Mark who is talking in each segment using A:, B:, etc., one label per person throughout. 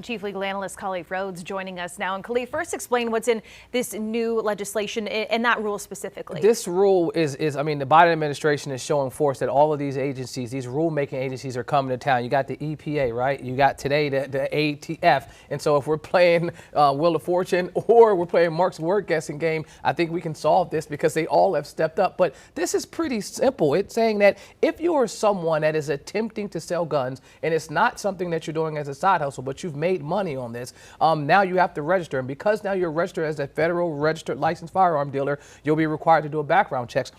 A: Chief Legal Analyst Khalif Rhodes joining us now. And Khalif, first explain what's in this new legislation and that rule specifically.
B: This rule I mean, the Biden administration is showing force that all of these agencies, these rulemaking agencies are coming to town. You got the EPA, right? You got today the ATF. And so if we're playing Wheel of Fortune or we're playing Mark's word guessing game, I think we can solve this because they all have stepped up. But this is pretty simple. It's saying that if you are someone that is attempting to sell guns and it's not something that you're doing as a side hustle, but you've made money on this, now you have to register. And because now you're registered as a federal registered licensed firearm dealer, you'll be required to do a background checks.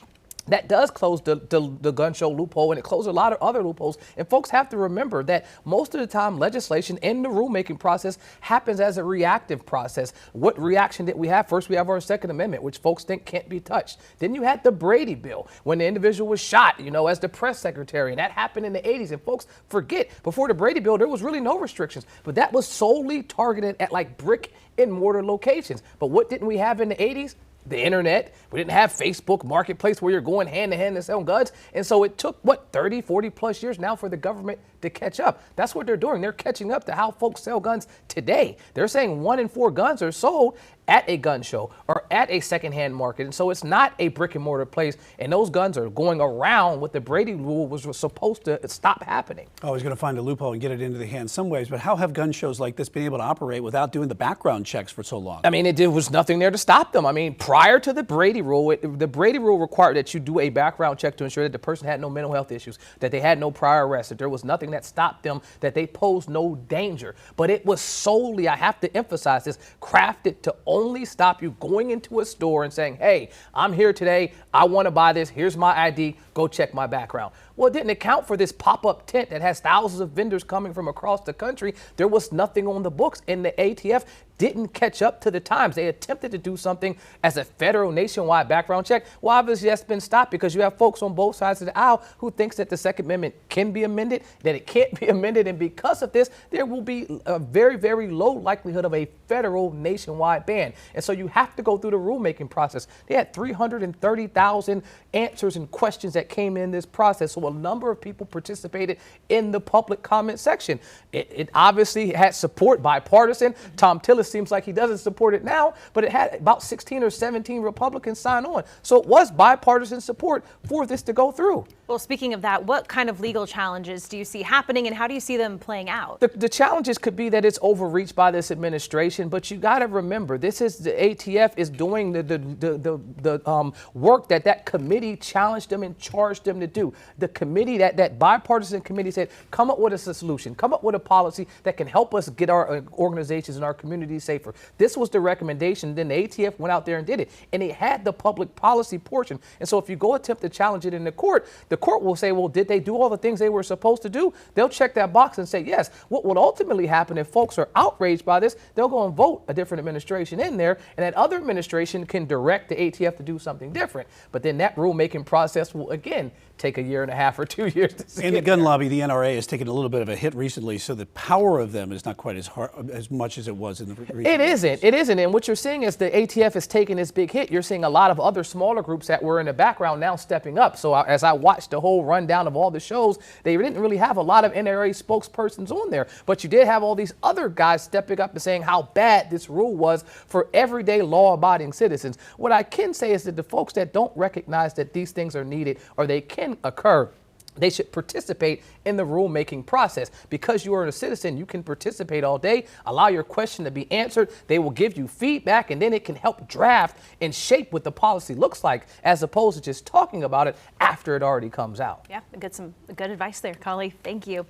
B: That does close the gun show loophole, and it closes a lot of other loopholes. And folks have to remember that most of the time legislation in the rulemaking process happens as a reactive process. What reaction did we have? First, we have our Second Amendment, which folks think can't be touched. Then you had the Brady bill when the individual was shot, as the press secretary. And that happened in the 80s. And folks forget, before the Brady bill, there was really no restrictions. But that was solely targeted at like brick and mortar locations. But what didn't we have in the 80s? The internet. We didn't have Facebook Marketplace where you're going hand to hand and selling guns. And so it took, 30, 40 plus years now for the government to catch up. That's what they're doing. They're catching up to how folks sell guns today. They're saying 1 in 4 guns are sold at a gun show or at a secondhand market. And so it's not a brick and mortar place. And those guns are going around what the Brady rule was supposed to stop happening.
C: Always going to find a loophole and get it into the hands some ways. But how have gun shows like this been able to operate without doing the background checks for so long?
B: I mean, there was nothing there to stop them. I mean, prior to the Brady rule, the Brady rule required that you do a background check to ensure that the person had no mental health issues, that they had no prior arrests, that there was nothing that stopped them, that they posed no danger. But it was solely, I have to emphasize this, crafted to only stop you going into a store and saying, hey, I'm here today, I want to buy this, here's my ID, go check my background. Well, it didn't account for this pop-up tent that has thousands of vendors coming from across the country. There was nothing on the books, and the ATF didn't catch up to the times. They attempted to do something as a federal nationwide background check. Well, obviously that's been stopped because you have folks on both sides of the aisle who thinks that the Second Amendment can be amended, that it can't be amended, and because of this, there will be a very, very low likelihood of a federal nationwide ban. And so you have to go through the rulemaking process. They had 330,000 answers and questions that came in this process. So a number of people participated in the public comment section. It obviously had support, bipartisan. Tom Tillis seems like he doesn't support it now, but it had about 16 or 17 Republicans sign on. So it was bipartisan support for this to go through.
A: Well, speaking of that, what kind of legal challenges do you see happening and how do you see them playing out?
B: The challenges could be that it's overreached by this administration, but you got to remember, this is the ATF is doing the work that committee challenged them and charged them to do. The committee, that bipartisan committee said, come up with a solution, come up with a policy that can help us get our organizations and our communities safer. This was the recommendation. Then the ATF went out there and did it. And it had the public policy portion. And so if you go attempt to challenge it in the court will say, well, did they do all the things they were supposed to do? They'll check that box and say, yes. What will ultimately happen if folks are outraged by this, they'll go and vote a different administration in there, and that other administration can direct the ATF to do something different. But then that rulemaking process will, again, take 1.5 years or 2 years to see.
C: And the gun lobby, the NRA, has taken a little bit of a hit recently, so the power of them is not quite as much as it was in the recent years.
B: It isn't. And what you're seeing is the ATF is taking this big hit. You're seeing a lot of other smaller groups that were in the background now stepping up. So as I watched the whole rundown of all the shows, they didn't really have a lot of NRA spokespersons on there. But you did have all these other guys stepping up and saying how bad this rule was for everyday law-abiding citizens. What I can say is that the folks that don't recognize that these things are needed or they can occur, they should participate in the rulemaking process. Because you are a citizen, you can participate all day, allow your question to be answered. They will give you feedback, and then it can help draft and shape what the policy looks like, as opposed to just talking about it after it already comes out.
A: Yeah, get some good advice there, Khalif. Thank you.